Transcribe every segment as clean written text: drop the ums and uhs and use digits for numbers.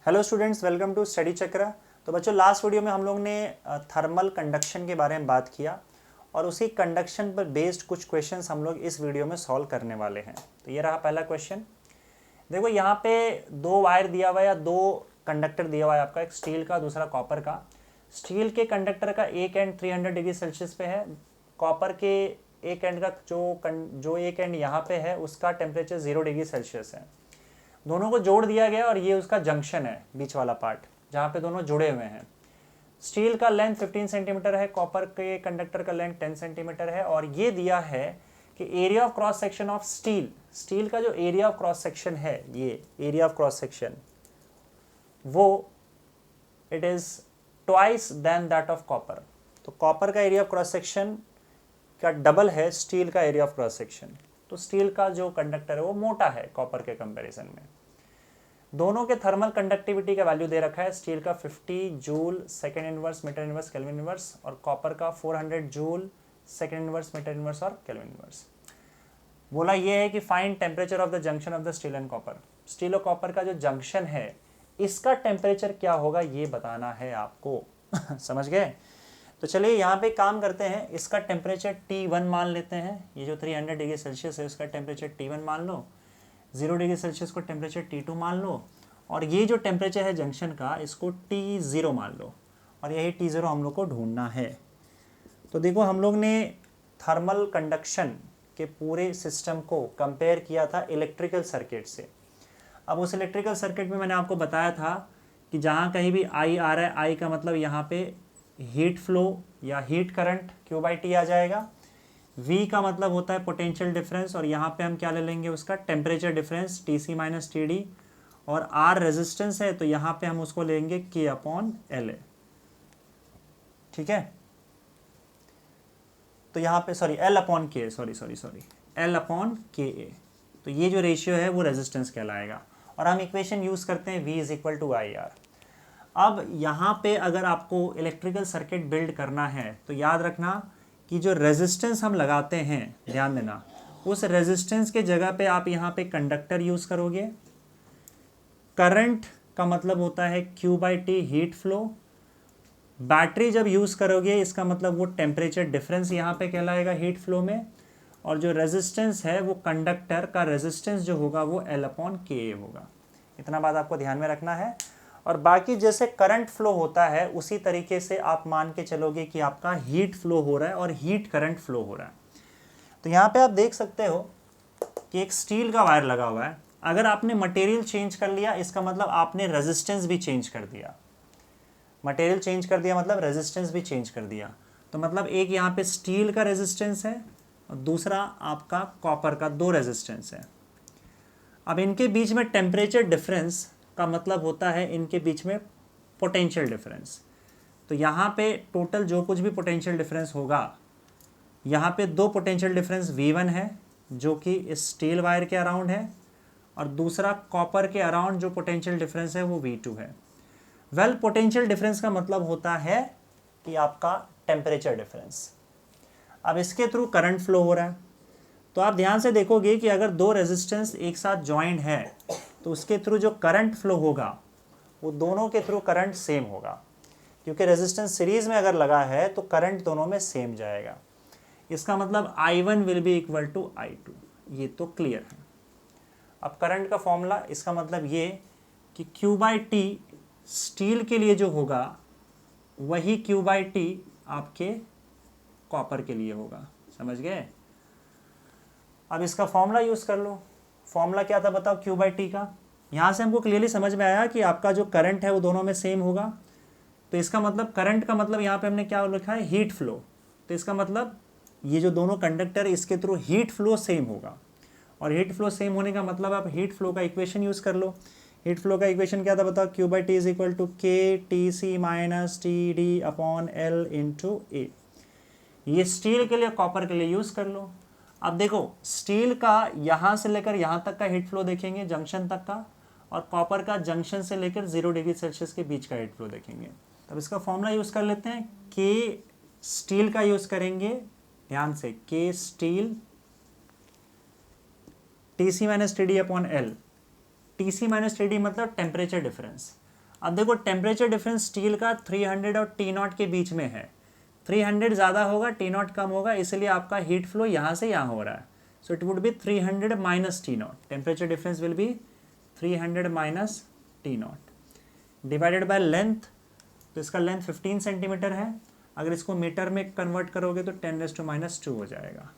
Hello students, welcome to study Chakra. तो बच्चों, last video में हम लोग ने थर्मल कंडक्शन के बारे में बात किया और उसी कंडक्शन पर बेस्ड कुछ क्वेश्चंस हम लोग इस वीडियो में सॉल्व करने वाले हैं। तो ये रहा पहला क्वेश्चन। देखो, यहाँ पे दो वायर दिया हुआ है या दो कंडक्टर दिया हुआ है आपका, एक स्टील का दूसरा कॉपर का। स्टील के कंडक्टर का एक एंड 300 डिग्री सेल्सियस पे है, कॉपर के एक एंड का जो एक एंड यहाँ पे है उसका टेम्परेचर 0 डिग्री सेल्सियस है। दोनों को जोड़ दिया गया और ये उसका जंक्शन है, बीच वाला पार्ट जहाँ पे दोनों जुड़े हुए हैं। स्टील का लेंथ 15 सेंटीमीटर है, कॉपर के कंडक्टर का लेंथ 10 सेंटीमीटर है और ये दिया है कि area of cross section of steel का जो एरिया ऑफ क्रॉस सेक्शन है, ये एरिया ऑफ क्रॉस सेक्शन वो it is twice than that of copper. तो कॉपर का एरिया ऑफ क्रॉस सेक्शन का डबल है स्टील का एरिया ऑफ क्रॉस सेक्शन। तो स्टील का जो कंडक्टर है वो मोटा है कॉपर के कंपैरिजन में। दोनों के थर्मल कंडक्टिविटी का वैल्यू दे रखा है, स्टील का 50 joule second inverse metre inverse kelvin inverse और कॉपर का 400 joule second inverse metre inverse और केल्विन इनवर्स। बोला ये है कि find temperature of the junction of the steel and copper. Steel और कॉपर का जो जंक्शन है इसका टेम्परेचर क्या होगा ये बताना है आपको। समझ गए? तो चलिए यहाँ पे काम करते हैं, इसका टेम्परेचर T1 मान लेते हैं। ये जो 300 डिग्री सेल्सियस है उसका टेम्परेचर T1 मान लो, 0 डिग्री सेल्सियस को टेम्परेचर T2 मान लो और ये जो टेम्परेचर है जंक्शन का इसको T0 मान लो और यही T0 हम लोग को ढूंढना है। तो देखो, हम लोग ने थर्मल कंडक्शन के पूरे सिस्टम को कंपेयर किया था इलेक्ट्रिकल सर्किट से। अब उस इलेक्ट्रिकल सर्किट में मैंने आपको बताया था कि जहाँ कहीं भी I आ रहा है, I का मतलब यहाँ पे हीट फ्लो या हीट करंट Q/T आ जाएगा। V का मतलब होता है पोटेंशियल डिफरेंस और यहाँ पे हम क्या ले लेंगे, उसका temperature difference TC minus TD। और R रेजिस्टेंस है तो यहाँ पे हम उसको लेंगे K/LA। ठीक है, तो यहाँ पे L/K, L/KA। तो ये जो रेशियो है वो रेजिस्टेंस कहलाएगा और हम इक्वेशन यूज करते हैं V = IR। अब यहाँ पे अगर आपको इलेक्ट्रिकल सर्किट बिल्ड करना है तो याद रखना कि जो रेजिस्टेंस हम लगाते हैं, ध्यान देना, उस रेजिस्टेंस के जगह पे आप यहाँ पे कंडक्टर यूज करोगे। करंट का मतलब होता है Q/T हीट फ्लो। बैटरी जब यूज करोगे इसका मतलब वो टेम्परेचर डिफरेंस यहाँ पे कहलाएगा हीट फ्लो में। और जो रेजिस्टेंस है वो कंडक्टर का रेजिस्टेंस जो होगा वो L/KA होगा। इतना बात आपको ध्यान में रखना है। और बाकी जैसे करंट फ्लो होता है उसी तरीके से आप मान के चलोगे कि आपका हीट फ्लो हो रहा है और हीट करंट फ्लो हो रहा है। तो यहाँ पे आप देख सकते हो कि एक स्टील का वायर लगा हुआ है। अगर आपने मटेरियल चेंज कर लिया इसका मतलब आपने रेजिस्टेंस भी चेंज कर दिया। मटेरियल चेंज कर दिया मतलब रेजिस्टेंस भी चेंज कर दिया। तो मतलब एक यहाँ पे स्टील का रेजिस्टेंस है और दूसरा आपका कॉपर का, दो रेजिस्टेंस है। अब इनके बीच में टेम्परेचर डिफरेंस का मतलब होता है इनके बीच में पोटेंशियल डिफरेंस। तो यहाँ पे टोटल जो कुछ भी पोटेंशियल डिफरेंस होगा, यहाँ पे दो पोटेंशियल डिफरेंस V1 है जो कि इस स्टील वायर के अराउंड है और दूसरा कॉपर के अराउंड जो पोटेंशियल डिफरेंस है वो V2 है। वेल, पोटेंशियल डिफरेंस का मतलब होता है कि आपका टेम्परेचर डिफरेंस। अब इसके थ्रू करंट फ्लो हो रहा है तो आप ध्यान से देखोगे कि अगर दो रेजिस्टेंस एक साथ ज्वाइंट है तो उसके थ्रू जो करंट फ्लो होगा वो दोनों के थ्रू करंट सेम होगा, क्योंकि रेजिस्टेंस सीरीज में अगर लगा है तो करंट दोनों में सेम जाएगा। इसका मतलब I1 will be equal to I2। ये तो क्लियर है। अब करंट का फॉर्मूला, इसका मतलब ये कि Q/T स्टील के लिए जो होगा वही Q/T आपके कॉपर के लिए होगा। समझ गए? अब इसका फॉर्मूला यूज कर लो। फॉर्मूला क्या था बताओ Q/T का? यहाँ से हमको क्लियरली समझ में आया कि आपका जो करंट है वो दोनों में सेम होगा। तो इसका मतलब करंट का मतलब यहाँ पे हमने क्या लिखा है, हीट फ्लो। तो इसका मतलब ये जो दोनों कंडक्टर इसके थ्रू हीट फ्लो सेम होगा और हीट फ्लो सेम होने का मतलब आप हीट फ्लो का इक्वेशन यूज कर लो। हीट फ्लो का इक्वेशन क्या था बताओ? Q/T = KTC minus TD/L × A। ये स्टील के लिए, कॉपर के लिए यूज कर लो। अब देखो, स्टील का यहाँ से लेकर यहाँ तक का हीट फ्लो देखेंगे, जंक्शन तक का, और कॉपर का जंक्शन से लेकर 0 डिग्री सेल्सियस के बीच का हीट फ्लो देखेंगे। तब इसका फॉर्मूला यूज कर लेते हैं। के स्टील का यूज करेंगे, ध्यान से, के steel TC - TD/L। TC - TD मतलब टेम्परेचर डिफरेंस। अब देखो टेम्परेचर डिफरेंस स्टील का 300 और T0 के बीच में है, 300 ज़्यादा होगा T0 कम होगा, इसलिए आपका हीट फ्लो यहाँ से यहाँ हो रहा है। So it would be 300 minus T0, temperature difference will be 300 minus T0 divided by length, तो इसका लेंथ 15 सेंटीमीटर है, अगर इसको मीटर में कन्वर्ट करोगे तो 10⁻² हो जाएगा,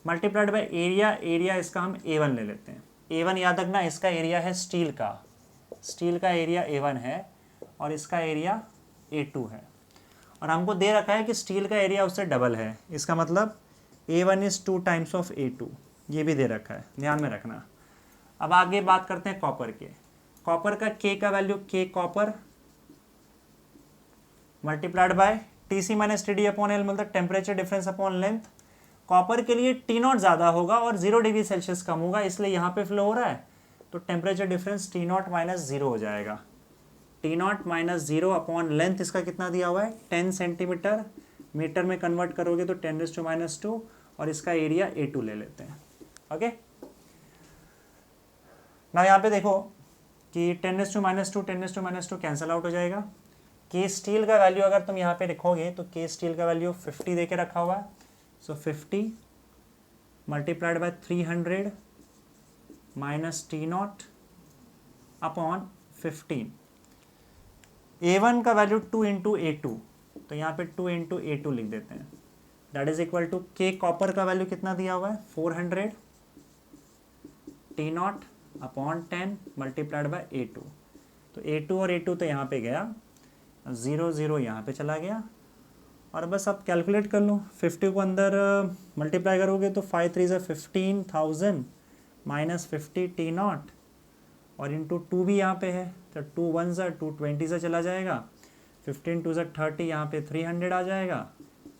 मल्टीप्लाइड बाय एरिया, एरिया इसका हम A1 ले लेते हैं। A1 याद रखना, इसका एरिया है स्टील का एरिया A1 है और इसका एरिया A2 है, और हमको दे रखा है कि स्टील का एरिया उससे डबल है, इसका मतलब A1 is 2 times of A2, ये भी दे रखा है, ध्यान में रखना। अब आगे बात करते हैं कॉपर के। कॉपर का K का value K copper multiplied by TC minus TD upon L, मतलब temperature difference upon length. Copper के लिए T0 ज़्यादा होगा और 0 डिग्री सेल्सियस कम होगा, इसलिए यहाँ पे फ्लो हो रहा है, तो टेम्परेचर डिफरेंस T0 माइनस 0 हो जाएगा। T0 माइनस 0 अपॉन लेंथ इसका कितना दिया हुआ है 10 सेंटीमीटर, मीटर में कन्वर्ट करोगे तो 10⁻², और इसका एरिया A2 ले लेते हैं। ओके, ना यहाँ पे देखो कि 10⁻² कैंसल आउट हो जाएगा। K स्टील का वैल्यू अगर तुम यहाँ पे लिखोगे तो K स्टील का वैल्यू 50 दे के रखा हुआ है, सो 50 multiplied by 300 minus T0 upon 15। A1 का वैल्यू 2 इंटू A2, तो यहाँ पे 2 इंटू A2 लिख देते हैं, that is equal to K copper का वैल्यू कितना दिया हुआ है 400 T0 upon 10 multiplied by A2, तो A2 और A2 तो यहाँ पे गया, 0 0 यहाँ पे चला गया, और बस आप कैलकुलेट कर लो, 50 को अंदर मल्टीप्लाई करोगे तो 5 3 ज़ा 15,000 माइनस 50 T0 और इंटू 2 भी यहाँ पे है, तो 2 1 ज़ा 2 20 ज़ा चला जाएगा, 15 2 ज़ा 30, यहाँ पे 300 आ जाएगा,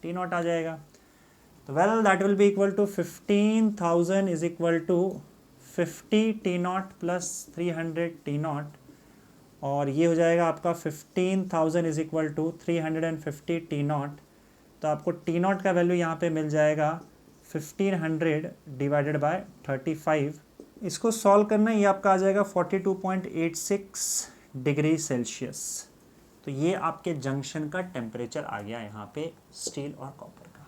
T0 आ जाएगा, तो well that will be equal to 15,000 is equal to 50 T0 plus 300 T0, और ये हो जाएगा आपका 15,000 इज इक्वल टू 350 T0, तो आपको T0 का वैल्यू यहाँ पे मिल जाएगा 1500 डिवाइडेड बाय 35। इसको सॉल्व करना, ये आपका आ जाएगा 42.86 डिग्री सेल्सियस। तो ये आपके जंक्शन का टेम्परेचर आ गया यहाँ पे स्टील और कॉपर का।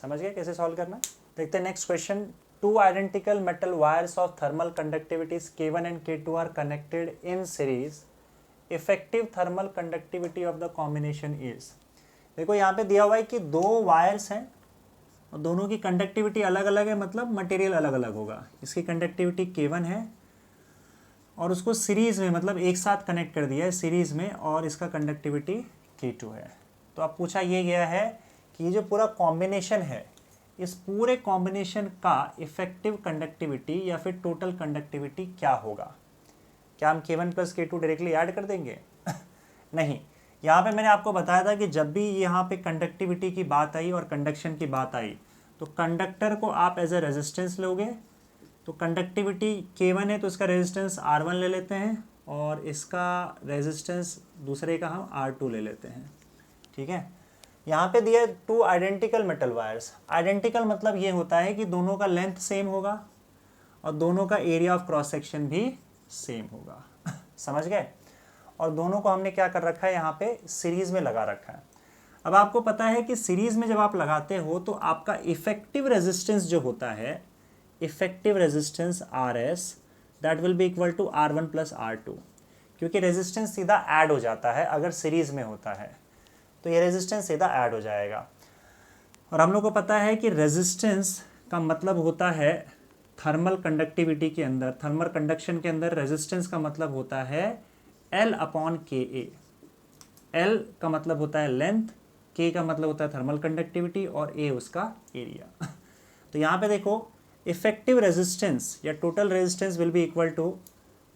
समझ गए कैसे सॉल्व करना? देखते हैं next question. Two identical metal wires of thermal conductivities K1 and K2 are connected in series. Effective thermal conductivity of the combination is. देखो यहाँ पे दिया हुआ है कि दो वायर्स हैं और दोनों की कंडक्टिविटी अलग अलग है, मतलब मटेरियल अलग अलग होगा। इसकी कंडक्टिविटी K1 है और उसको सीरीज़ में, मतलब एक साथ कनेक्ट कर दिया है सीरीज़ में, और इसका कंडक्टिविटी K2 है। तो अब पूछा ये गया है कि ये जो पूरा कॉम्बिनेशन है, इस पूरे कॉम्बिनेशन का इफेक्टिव कंडक्टिविटी या फिर टोटल कंडक्टिविटी क्या होगा? क्या हम K1 plus K2 directly add कर देंगे? नहीं, यहाँ पे मैंने आपको बताया था कि जब भी यहाँ पे कंडक्टिविटी की बात आई और कंडक्शन की बात आई तो कंडक्टर को आप एज ए रेजिस्टेंस लोगे। तो कंडक्टिविटी K1 है तो इसका रेजिस्टेंस R1 ले लेते हैं और इसका रेजिस्टेंस दूसरे का हम R2 ले लेते हैं। ठीक है, यहाँ पे दिया two identical metal wires. Identical मतलब ये होता है कि दोनों का लेंथ सेम होगा और दोनों का एरिया ऑफ क्रॉस सेक्शन भी सेम होगा। समझ गए? और दोनों को हमने क्या कर रखा है, यहाँ पे सीरीज में लगा रखा है। अब आपको पता है कि सीरीज में जब आप लगाते हो तो आपका इफेक्टिव रेजिस्टेंस जो होता है, effective resistance RS, that will be equal to R1 plus R2, क्योंकि रेजिस्टेंस सीधा ऐड हो जाता है अगर सीरीज में होता है, तो ये रेजिस्टेंस सीधा ऐड हो जाएगा। और हम लोग को पता है कि रेजिस्टेंस का मतलब होता है थर्मल कंडक्टिविटी के अंदर, थर्मल कंडक्शन के अंदर रेजिस्टेंस का मतलब होता है L अपॉन KA। L का मतलब होता है लेंथ, K का मतलब होता है थर्मल कंडक्टिविटी और A उसका एरिया। तो यहाँ पे देखो इफेक्टिव रेजिस्टेंस या total resistance will be equal to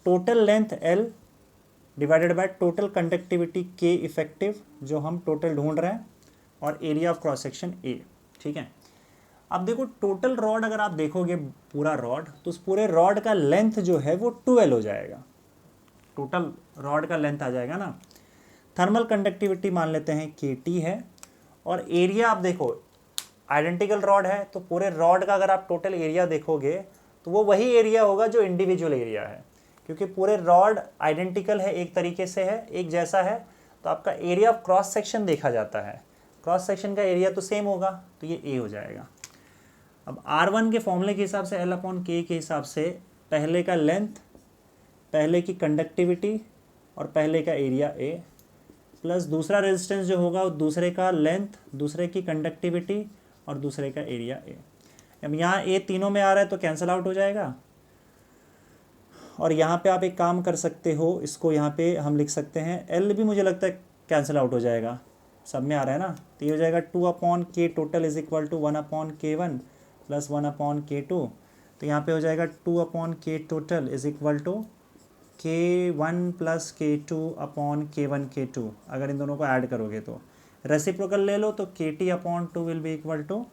total length L divided by total conductivity K effective, जो हम टोटल ढूंढ रहे हैं, और area of cross section A। ठीक है, अब देखो टोटल रॉड अगर आप देखोगे पूरा रॉड, तो उस पूरे रॉड का लेंथ जो है वो 2L हो जाएगा। टोटल रॉड का लेंथ आ जाएगा ना। थर्मल कंडक्टिविटी मान लेते हैं KT है, और एरिया आप देखो आइडेंटिकल रॉड है तो पूरे रॉड का अगर आप टोटल एरिया देखोगे तो वो वही एरिया होगा जो इंडिविजुअल एरिया है। क्योंकि पूरे रॉड आइडेंटिकल है, एक तरीके से है, एक जैसा है, तो आपका एरिया ऑफ क्रॉस सेक्शन देखा जाता है, क्रॉस सेक्शन का एरिया तो सेम होगा, तो ये ए हो जाएगा। अब R1 के फॉर्मूले के हिसाब से L/K के हिसाब से पहले का लेंथ, पहले की कंडक्टिविटी और पहले का एरिया A प्लस दूसरा रेजिस्टेंस जो होगा वो दूसरे का लेंथ, दूसरे की कंडक्टिविटी और दूसरे का एरिया A। अब यहाँ A तीनों में आ रहा है तो कैंसिल आउट हो जाएगा, और यहाँ पे आप एक काम कर सकते हो, इसको यहाँ पे हम लिख सकते हैं L भी मुझे लगता है कैंसिल आउट हो जाएगा, सब में आ रहा है ना, तो ये हो जाएगा 2/K total is equal to 1/K1 plus 1/K2। तो यहाँ पे हो जाएगा 2/K total is equal to K1 plus K2/K1 K2। अगर इन दोनों को ऐड करोगे तो रेसिप्रोकल ले लो तो KT/2 will be equal to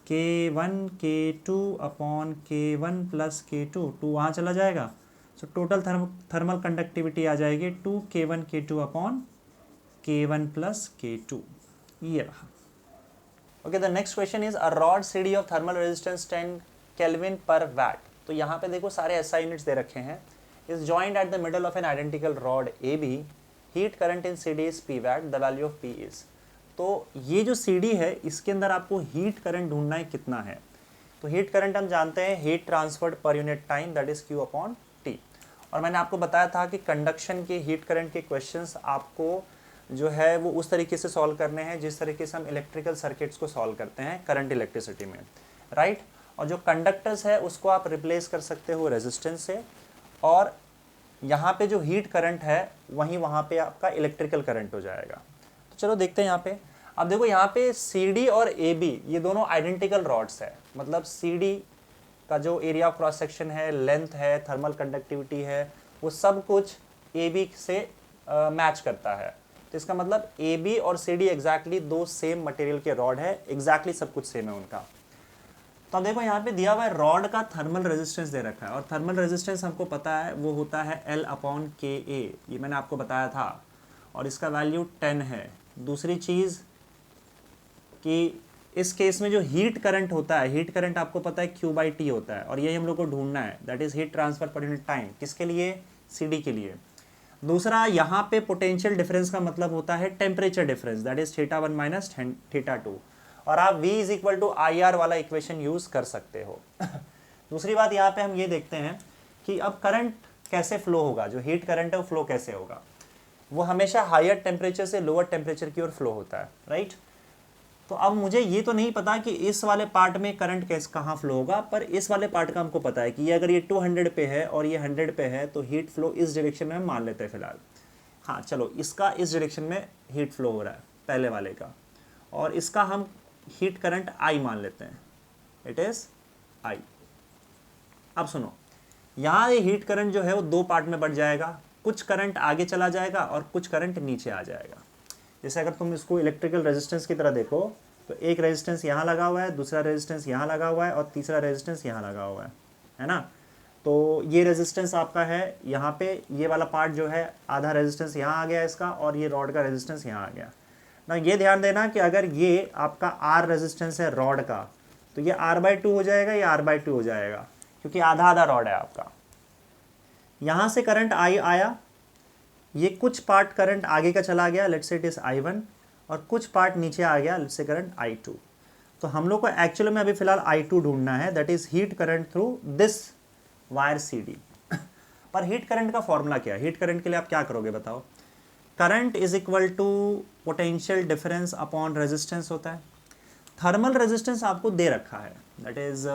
K1 K2/K1 plus K2, 2 वहाँ चला जाएगा, सो टोटल थर्मल कंडक्टिविटी आ जाएगी 2K1 K2/K1 प्लस K2, ये रहा। Okay, the next question is a rod CD of thermal resistance 10 kelvin per watt. तो यहाँ पे देखो सारे SI यूनिट्स दे रखे हैं। Is joined at the middle of an identical rod AB, heat current in CD is P watt, the value of P is. तो ये जो CD है इसके अंदर आपको हीट करंट ढूंढना है कितना है। तो हीट करंट हम जानते हैं heat transferred per unit time, that is Q/T। और मैंने आपको बताया था कि कंडक्शन के हीट करंट के क्वेश्चंस आपको जो है वो उस तरीके से सॉल्व करने हैं जिस तरीके से हम इलेक्ट्रिकल सर्किट्स को सॉल्व करते हैं करंट इलेक्ट्रिसिटी में, राइट। और जो कंडक्टर्स है उसको आप रिप्लेस कर सकते हो रेजिस्टेंस से, और यहाँ पे जो हीट करंट है वहाँ पे आपका इलेक्ट्रिकल करंट हो जाएगा। तो चलो देखते हैं यहाँ पे। अब देखो यहाँ पे CD और AB ये दोनों आइडेंटिकल रॉड्स है, मतलब CD का जो एरिया ऑफ क्रॉस सेक्शन है, लेंथ है, थर्मल कंडक्टिविटी है, वो सब कुछ AB से मैच करता है। तो इसका मतलब AB और CD एग्जैक्टली दो सेम मटेरियल के रॉड है, एग्जैक्टली सब कुछ सेम है उनका। तो अब देखो यहाँ पे दिया हुआ है रॉड का थर्मल रेजिस्टेंस दे रखा है, और थर्मल रेजिस्टेंस हमको पता है वो होता है L/Ka, ये मैंने आपको बताया था, और इसका वैल्यू 10 है। दूसरी चीज़ कि इस केस में जो हीट करंट होता है, हीट करंट आपको पता है Q/T होता है, और ये हम लोग को ढूंढना है, that is heat transfer per unit time, किसके लिए, CD के लिए। दूसरा यहाँ पे पोटेंशियल डिफरेंस का मतलब होता है temperature difference, that is θ1 minus θ2, और आप V is equal to IR वाला इक्वेशन यूज कर सकते हो। दूसरी बात यहाँ पे हम ये देखते हैं कि अब करंट कैसे फ्लो होगा, जो हीट करंट है वो फ्लो कैसे होगा, वो हमेशा हायर टेम्परेचर से लोअर टेम्परेचर की ओर फ्लो होता है, राइट। तो अब मुझे ये तो नहीं पता कि इस वाले पार्ट में करंट कैसे कहाँ फ्लो होगा, पर इस वाले पार्ट का हमको पता है कि ये अगर ये 200 पे है और ये 100 पे है तो हीट फ्लो इस डायरेक्शन में हम मान लेते हैं फिलहाल। हाँ चलो, इसका इस डायरेक्शन में हीट फ्लो हो रहा है पहले वाले का, और इसका हम हीट करंट I मान लेते हैं, इट इज I। अब सुनो, यहाँ ये हीट करंट जो है वो दो पार्ट में बढ़ जाएगा, कुछ करंट आगे चला जाएगा और कुछ करंट नीचे आ जाएगा। जैसे अगर तुम इसको इलेक्ट्रिकल रेजिस्टेंस की तरह देखो तो एक रेजिस्टेंस यहाँ लगा हुआ है, दूसरा रेजिस्टेंस यहाँ लगा हुआ है, और तीसरा रेजिस्टेंस यहाँ लगा हुआ है ना। तो ये रेजिस्टेंस आपका है यहाँ पे, ये वाला पार्ट जो है आधा रेजिस्टेंस यहाँ आ गया इसका, और ये रॉड का रेजिस्टेंस यहाँ आ गया ना। ये ध्यान देना कि अगर ये आपका R रेजिस्टेंस है रॉड का, तो ये R/2 हो जाएगा, ये R/2 हो जाएगा, क्योंकि आधा आधा रॉड है आपका। यहाँ से करंट I आया, ये कुछ पार्ट करंट आगे का चला गया, let's say it is I1, और कुछ पार्ट नीचे आ गया, लेट्स से करंट I2। तो हम लोग को एक्चुअली में अभी फिलहाल I2 ढूंढना है, that is heat current through this wire CD। पर हीट करंट का फॉर्मूला क्या है, हीट करंट के लिए आप क्या करोगे बताओ। Current is equal to potential difference upon resistance होता है। थर्मल रेजिस्टेंस आपको दे रखा है, that is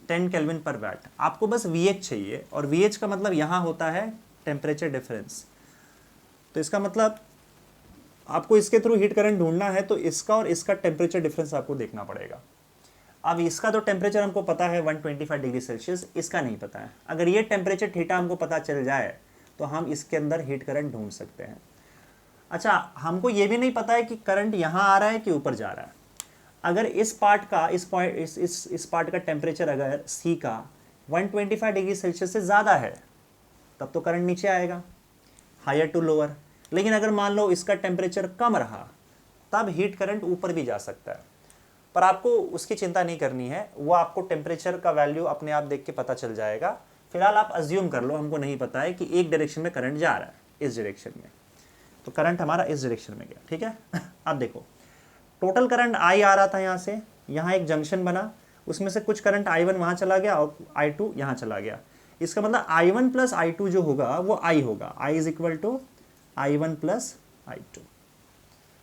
10 kelvin per watt. आपको बस VH चाहिए, और VH का मतलब यहाँ होता है टेम्परेचर डिफरेंस। तो इसका मतलब आपको इसके थ्रू हीट करंट ढूंढना है, तो इसका और इसका टेम्परेचर डिफरेंस आपको देखना पड़ेगा। अब इसका तो टेम्परेचर हमको पता है 125 डिग्री सेल्सियस, इसका नहीं पता है। अगर ये टेम्परेचर थीटा हमको पता चल जाए तो हम इसके अंदर हीट करंट ढूंढ सकते हैं। अच्छा, हमको ये भी नहीं पता है कि करंट यहाँ आ रहा है कि ऊपर जा रहा है। अगर इस पार्ट का इस पार्ट का टेम्परेचर अगर C का 125 डिग्री सेल्सियस से ज़्यादा है तब तो करंट नीचे आएगा, हायर टू लोअर। लेकिन अगर मान लो इसका टेम्परेचर कम रहा तब हीट करंट ऊपर भी जा सकता है, पर आपको उसकी चिंता नहीं करनी है, वो आपको टेम्परेचर का वैल्यू अपने आप देख के पता चल जाएगा फिलहाल आप अज्यूम कर लो, हमको नहीं पता है कि एक डायरेक्शन में करंट जा रहा है, इस डायरेक्शन में, तो करंट हमारा इस डायरेक्शन में गया, ठीक है। अब देखो टोटल करंट I आ रहा था यहाँ से, यहाँ एक जंक्शन बना, उसमें से कुछ करंट I1 वहाँ चला गया और I2 यहाँ चला गया। इसका मतलब I1 प्लस I2 जो होगा वो I होगा, I is equal to I1 plus I2।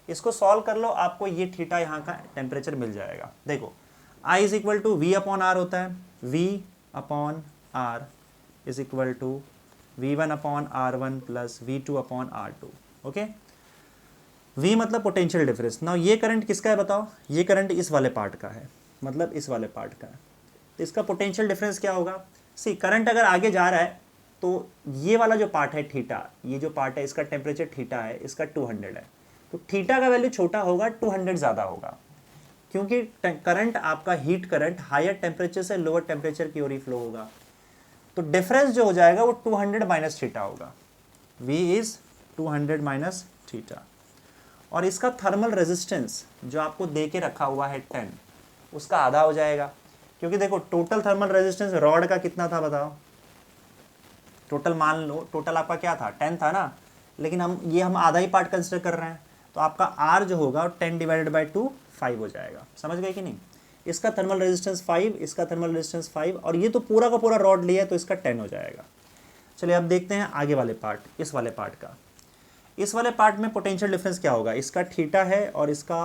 इसको सॉल्व कर लो, आपको ये थीटा यहाँ का टेम्परेचर मिल जाएगा। देखो I is equal to V upon R होता है, V upon R is equal to V1 upon R1 plus V2 upon R2, okay. V मतलब पोटेंशियल डिफरेंस। नाउ ये करंट किसका है बताओ, ये करंट इस वाले पार्ट का है, मतलब इस वाले पार्ट का है, तो इसका पोटेंशियल डिफरेंस क्या होगा। सी करंट अगर आगे जा रहा है तो ये वाला जो पार्ट है थीटा, ये जो पार्ट है इसका टेम्परेचर थीटा है, इसका 200 है, तो थीटा का वैल्यू छोटा होगा, 200 ज़्यादा होगा, क्योंकि करंट आपका हीट करंट हायर टेम्परेचर से लोअर टेम्परेचर की ओर ही फ्लो होगा, तो डिफरेंस जो हो जाएगा वो 200 माइनस थीटा होगा। V is 200 minus theta. और इसका थर्मल रेजिस्टेंस जो आपको दे के रखा हुआ है 10, उसका आधा हो जाएगा, क्योंकि देखो टोटल थर्मल रेजिस्टेंस रॉड का कितना था बताओ, टोटल मान लो, टोटल आपका क्या था 10 था ना, लेकिन हम आधा ही पार्ट कंसिडर कर रहे हैं, तो आपका R जो होगा 10 डिवाइडेड बाई 2 5 हो जाएगा। समझ गए कि नहीं। इसका थर्मल रेजिस्टेंस 5, इसका थर्मल रेजिस्टेंस 5, और ये तो पूरा का पूरा रॉड लिया है तो इसका 10 हो जाएगा। चलिए अब देखते हैं आगे वाले पार्ट, इस वाले पार्ट का। इस वाले पार्ट में पोटेंशियल डिफरेंस क्या होगा, इसका थीटा है और इसका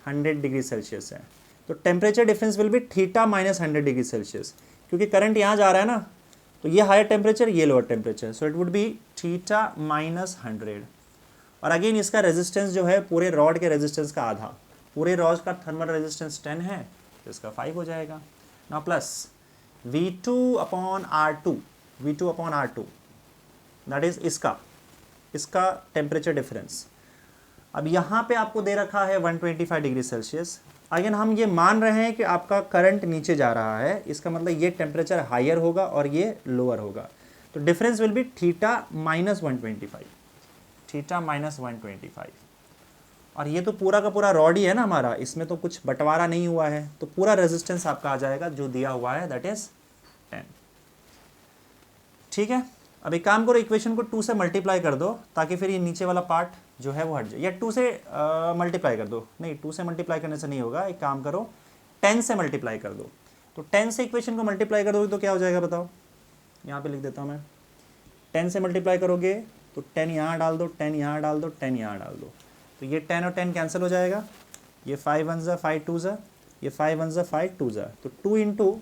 100 डिग्री सेल्सियस है, तो temperature difference will be theta minus 100 degree Celsius, क्योंकि करंट यहाँ जा रहा है ना, तो ये हायर टेम्परेचर, ये lower temperature, so it would be theta minus 100। और अगेन इसका रेजिस्टेंस जो है पूरे रॉड के रेजिस्टेंस का आधा, पूरे रॉड का थर्मल रेजिस्टेंस 10 है, तो इसका 5 हो जाएगा ना, plus V2 upon R2, V2 upon R2 that is इसका टेम्परेचर डिफरेंस। अब यहाँ पे आपको दे रखा है 125 डिग्री सेल्सियस। अगेन हम ये मान रहे हैं कि आपका करंट नीचे जा रहा है, इसका मतलब ये टेम्परेचर हायर होगा और ये लोअर होगा, तो difference will be theta minus 125, theta minus 125। और ये तो पूरा का पूरा रॉड ही है ना हमारा, इसमें तो कुछ बंटवारा नहीं हुआ है, तो पूरा रेजिस्टेंस आपका आ जाएगा जो दिया हुआ है, दैट इज 10। ठीक है, अब एक काम करो, इक्वेशन को 2 से मल्टीप्लाई कर दो, ताकि फिर ये नीचे वाला पार्ट जो है वो हट जाए, या 2 से मल्टीप्लाई कर दो, नहीं 2 से मल्टीप्लाई करने से नहीं होगा, एक काम करो 10 से मल्टीप्लाई कर दो, तो 10 से इक्वेशन को मल्टीप्लाई कर दोगे तो क्या हो जाएगा बताओ, यहाँ पे लिख देता हूँ मैं, 10 से मल्टीप्लाई करोगे तो 10 यहाँ डाल दो, 10 यहाँ डाल दो, 10 यहाँ डाल दो, तो ये 10 और 10 कैंसिल हो जाएगा, ये 5 1 ज़ा 5 2 ज़ा, ये 5 1 ज़ा 5 2 ज़ा, तो 2 इंटू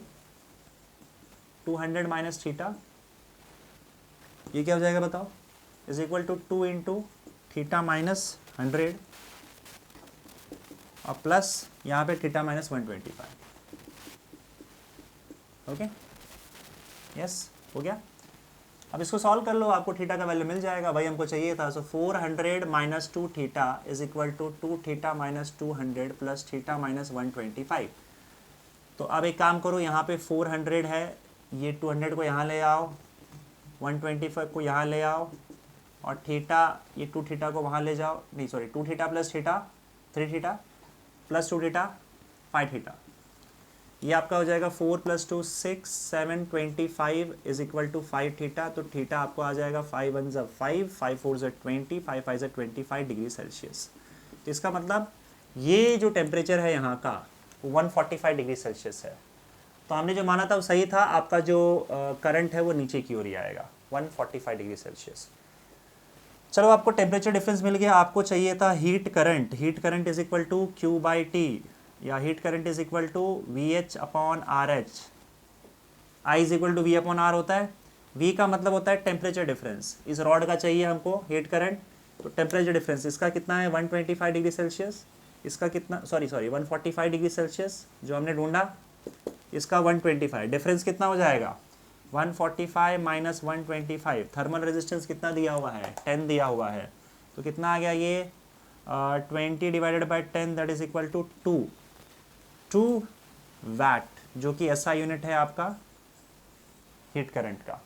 200 माइनस थीटा, ये क्या हो जाएगा बताओ, is equal to 2 into theta minus 100 और प्लस यहाँ पे थीटा माइनस 125। ओके, यस हो गया। अब इसको सॉल्व कर लो, आपको थीटा का वैल्यू मिल जाएगा, भाई हमको चाहिए था, so 400 minus 2 theta is equal to 2 theta minus 200 plus theta minus 125। तो अब एक काम करो, यहाँ पे 400 है, ये 200 को यहाँ ले आओ, 125 को यहाँ ले आओ, और थीटा, ये 2 थीटा को वहाँ ले जाओ, नहीं sorry 2 theta plus theta 3 theta plus 2 theta 5 theta, ये आपका हो जाएगा 4 plus 2 6 7 25 is equal to 5 theta, तो थीटा आपको आ जाएगा 5 1 ज़ा 5, 5 4 ज़ा 20, 5 5 ज़ा 25 डिग्री सेल्सियस। तो इसका मतलब ये जो टेम्परेचर है यहाँ का 145 डिग्री सेल्सियस है, तो हमने जो माना था वो सही था, आपका जो करंट है वो नीचे की ओर ही आएगा 145 डिग्री सेल्सियस। चलो आपको टेम्परेचर डिफरेंस मिल गया, आपको चाहिए था heat current, heat current is equal to Q by T, या heat current is equal to VH upon RH। I is equal to V upon R होता है, V का मतलब होता है टेम्परेचर डिफरेंस, इस रॉड का चाहिए हमको हीट करंट, तो टेम्परेचर डिफरेंस इसका कितना है 125 डिग्री सेल्सियस, इसका कितना सॉरी 145 डिग्री सेल्सियस जो हमने ढूंढा, इसका 125, डिफरेंस कितना हो जाएगा 145 माइनस 125, थर्मल रेजिस्टेंस कितना दिया हुआ है 10 दिया हुआ है, तो कितना आ गया ये 20 divided by 10 that is equal to 2 watt, जो कि SI यूनिट है आपका हीट करंट का,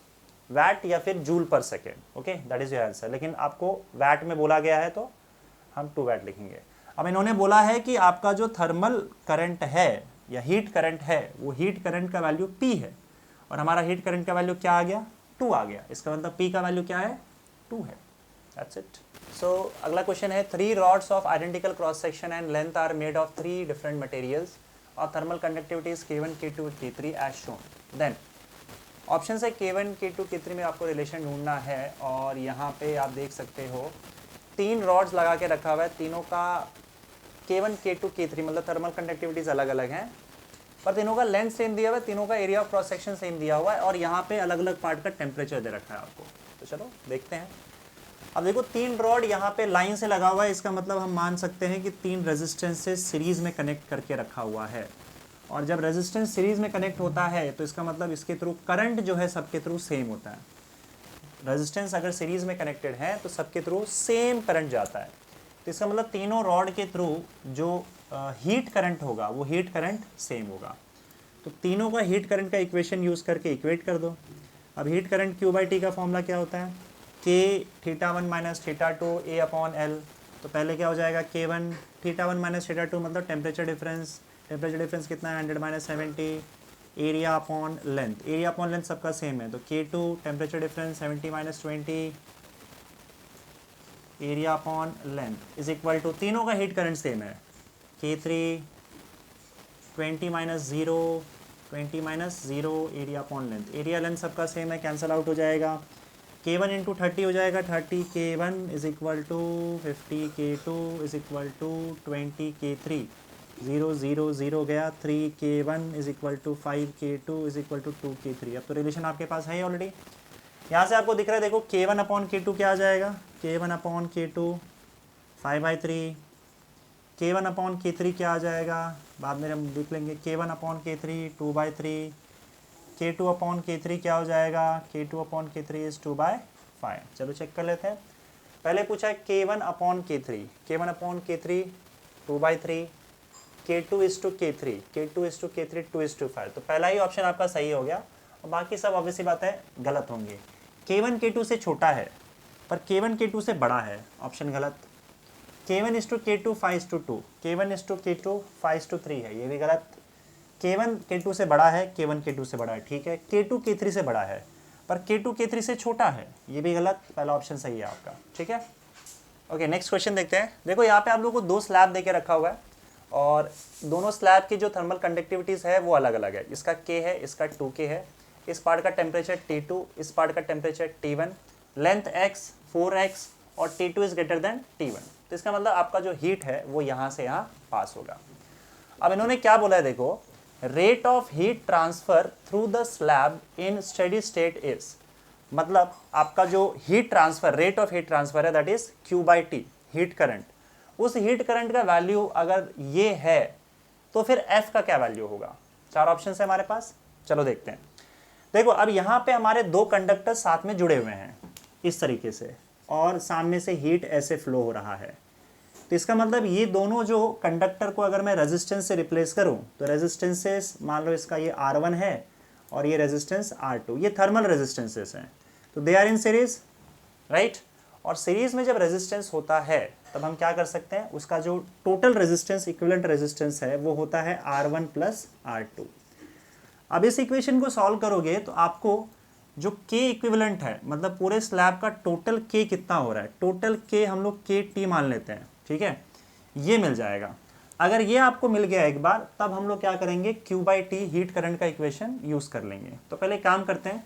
वैट या फिर जूल पर second. Okay, that is your answer, लेकिन आपको वैट में बोला गया है तो हम 2 वैट लिखेंगे। अब इन्होंने बोला है कि आपका जो थर्मल करंट है या हीट करंट है, वो हीट करंट का वैल्यू P है, और हमारा हीट करंट का वैल्यू क्या आ गया, 2 आ गया। इसका मतलब P का वैल्यू क्या है, 2 है। That's it. सो अगला क्वेश्चन है 3 rods of identical cross section and length are made of 3 different materials और thermal conductivity is K1, K2, K3 as shown. Then option है K1, K2, K3 में आपको रिलेशन ढूंढना है और यहाँ पे आप देख सकते हो 3 रॉड्स लगा के रखा हुआ है, तीनों का K1, K2, K3 मतलब थर्मल कंडक्टिविटीज अलग अलग हैं, पर तीनों का लेंथ सेम दिया हुआ है, तीनों का area of cross section same दिया हुआ है और यहाँ पे अलग अलग पार्ट का टेम्परेचर दे रखा है आपको। तो चलो देखते हैं। अब देखो 3 रॉड यहाँ पे लाइन से लगा हुआ है, इसका मतलब हम मान सकते हैं कि 3 रेजिस्टेंस से सीरीज में कनेक्ट करके रखा हुआ है और जब रेजिस्टेंस सीरीज में कनेक्ट होता है तो इसका मतलब इसके थ्रू करंट जो है सबके थ्रू सेम होता है। रेजिस्टेंस अगर सीरीज में कनेक्टेड है तो सबके थ्रू सेम करंट जाता है, तो इसका मतलब तीनों रॉड के थ्रू जो हीट करंट होगा वो हीट करंट सेम होगा। तो तीनों का हीट करंट का इक्वेशन यूज़ करके इक्वेट कर दो। अब हीट करंट Q/T का फॉर्मूला क्या होता है, K θ1 माइनस θ2 A/L। तो पहले क्या हो जाएगा K1 θ1 माइनस θ2 मतलब टेम्परेचर डिफरेंस, टेम्परेचर डिफरेंस कितना है 100 minus 70, area upon length, area upon length सबका सेम है तो K2 temperature difference 70 minus 20 area upon length is equal to तीनों का हीट करंट सेम है K3 20 minus 0 20 minus 0 area upon length, area length सबका same है, कैंसिल आउट हो जाएगा। K1 इंटू 30 हो जाएगा, 30 K1 is equal to 50 K2 is equal to 20 K3, 0 0 0 गया, 3 K1 is equal to 5 K2 is equal to 2 K3। अब तो relation आपके पास है ऑलरेडी, यहाँ से आपको दिख रहा है देखो K1 अपॉन K2 क्या आ जाएगा, K1 upon K2 5/3, K1 upon K3 क्या आ जाएगा, बाद में हम देख लेंगे, K1 upon K3 2/3, K2 upon K3 क्या हो जाएगा, K2 अपॉन K3 इज 2/5। चलो चेक कर लेते हैं। पहले पूछा है K1 upon K3, K1 upon K3 2/3, K2 is to K3, K2 is to K3 2:5। तो पहला ही ऑप्शन आपका सही हो गया और बाकी सब ऑब्वियसली बात है गलत होंगे। K1 K2 से छोटा है पर K1 K2 से बड़ा है, ऑप्शन गलत। K1 is to K2 5:2, K1 is to K2 5:3 है, ये भी गलत। K1 K2 से बड़ा है, K1 K2 से बड़ा है, ठीक है। K2 K3 से बड़ा है पर K2 K3 से छोटा है, ये भी गलत, पहला ऑप्शन सही है आपका, ठीक है। ओके नेक्स्ट क्वेश्चन देखते हैं। देखो यहाँ पे आप लोगों को 2 स्लैब देके रखा हुआ है और दोनों स्लैब की जो थर्मल कंडक्टिविटीज़ है वो अलग अलग है, इसका K है, इसका 2K है, इस पार्ट का टेम्परेचर T2, इस पार्ट का temperature T1, length x 4x और T2 is greater than T1। तो इसका मतलब आपका जो हीट है वो यहाँ से यहाँ पास होगा। अब इन्होंने क्या बोला है देखो, rate of heat transfer through the slab in steady state is, मतलब आपका जो heat transfer, rate of heat transfer है that is Q/T heat current, उस हीट करंट का वैल्यू अगर ये है तो फिर F का क्या वैल्यू होगा। 4 ऑप्शन है हमारे पास, चलो देखते हैं। देखो अब यहाँ पे हमारे 2 कंडक्टर साथ में जुड़े हुए हैं इस तरीके से और सामने से हीट ऐसे फ्लो हो रहा है, तो इसका मतलब ये दोनों जो कंडक्टर को अगर मैं रेजिस्टेंस से रिप्लेस करूं तो रेजिस्टेंसेस मान लो इसका ये R1 है और ये रेजिस्टेंस R2, ये थर्मल रेजिस्टेंसेस हैं, तो they are in series, right. और सीरीज में जब रेजिस्टेंस होता है तब हम क्या कर सकते हैं, उसका जो टोटल रेजिस्टेंस इक्विवेलेंट रेजिस्टेंस है वो होता है R1 प्लस R2। अब इस इक्वेशन को सॉल्व करोगे तो आपको जो K इक्विवेलेंट है, मतलब पूरे स्लैब का टोटल K कितना हो रहा है, टोटल K हम लोग KT मान लेते हैं, ठीक है, ये मिल जाएगा। अगर ये आपको मिल गया एक बार तब हम लोग क्या करेंगे, Q/T हीट करंट का इक्वेशन यूज़ कर लेंगे। तो पहले काम करते हैं,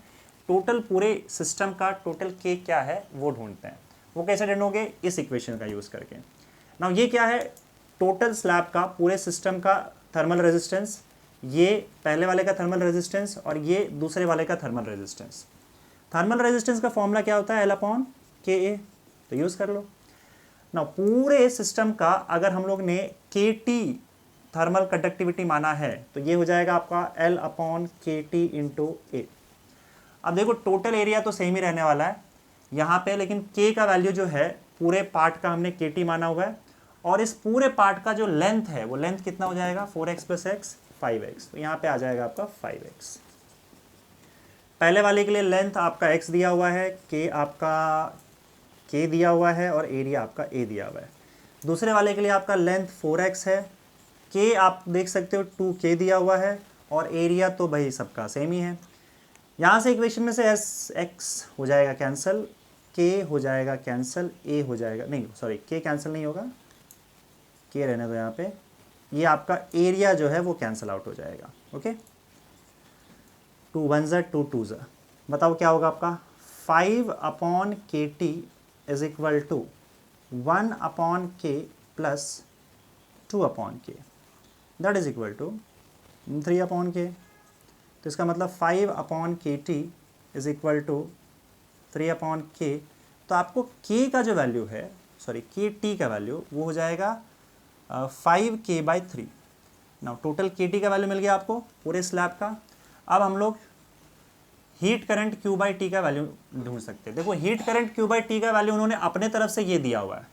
टोटल पूरे सिस्टम का टोटल K क्या है वो ढूंढते हैं। वो कैसे ढूंढोगे, इस इक्वेशन का यूज़ करके। नाउ ये क्या है, टोटल स्लैब का पूरे सिस्टम का थर्मल रेजिस्टेंस, ये पहले वाले का थर्मल रेजिस्टेंस और ये दूसरे वाले का थर्मल रेजिस्टेंस। थर्मल रेजिस्टेंस का फॉर्मूला क्या होता है, L/KA, तो यूज़ कर लो ना। पूरे सिस्टम का अगर हम लोग ने KT थर्मल कंडक्टिविटी माना है तो ये हो जाएगा आपका L/KT × A। अब देखो टोटल एरिया तो सेम ही रहने वाला है यहाँ पे, लेकिन K का वैल्यू जो है पूरे पार्ट का हमने KT माना हुआ है और इस पूरे पार्ट का जो लेंथ है वो लेंथ कितना हो जाएगा, 4x + x 5x, तो यहाँ पे आ जाएगा आपका 5x। पहले वाले के लिए लेंथ आपका x दिया हुआ है, K आपका K दिया हुआ है और एरिया आपका A दिया हुआ है। दूसरे वाले के लिए आपका लेंथ 4x है, K आप देख सकते हो 2K दिया हुआ है और एरिया तो भाई सबका सेम ही है। यहाँ से इक्वेशन में से एस एक्स हो जाएगा कैंसिल, के हो जाएगा कैंसिल, ए हो जाएगा, नहीं सॉरी के कैंसिल नहीं होगा, के रहने दो यहाँ पे, ये आपका एरिया जो है वो कैंसिल आउट हो जाएगा। ओके, 2 1 ज़ा 2 2 ज़ा, बताओ क्या होगा आपका 5 upon K T is equal to 1 upon K plus 2 upon K, that is equal to 3 upon K. तो इसका मतलब 5 upon K T is equal to 3 upon K. तो आपको के का जो वैल्यू है, सॉरी के टी का वैल्यू वो हो जाएगा 5k/3। नाउ टोटल के टी का वैल्यू मिल गया आपको पूरे स्लैब का। अब हम लोग हीट करंट Q/T का वैल्यू ढूंढ सकते हैं। देखो हीट करंट Q/T का वैल्यू उन्होंने अपने तरफ से ये दिया हुआ है,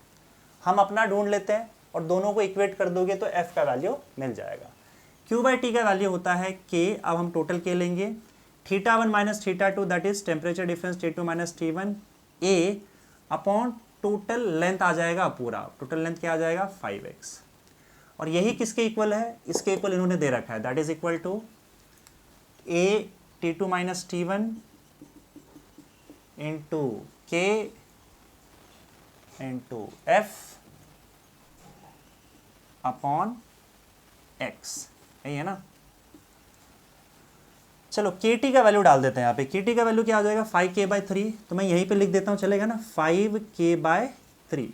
हम अपना ढूंढ लेते हैं और दोनों को इक्वेट कर दोगे तो F का वैल्यू मिल जाएगा। Q/T का वैल्यू होता है K, अब हम टोटल K लेंगे, θ1 - θ2 that is temperature difference T2 - T1 A upon total length आ जाएगा पूरा, टोटल लेंथ क्या आ जाएगा 5x। और यही किसके इक्वल है, इसके इक्वल इन्होंने दे रखा है, that is equal to A T2 - T1 into K into F upon X, यही है ना। चलो KT का वैल्यू डाल देते हैं यहाँ पे। KT का वैल्यू क्या आ जाएगा 5k/3, तो मैं यहीं पे लिख देता हूँ, चलेगा ना 5k/3।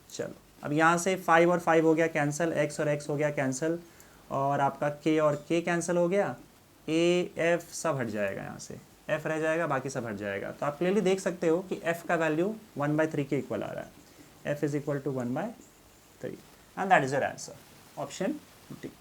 चलो अब यहाँ से 5 और 5 हो गया कैंसिल, x और x हो गया कैंसिल, और आपका k और k कैंसिल हो गया, a f सब हट जाएगा, यहाँ से f रह जाएगा, बाकी सब हट जाएगा। तो आप क्लियरली देख सकते हो कि f का वैल्यू 1/3 के इक्वल आ रहा है, f is equal to 1/3 and that is your answer, option D.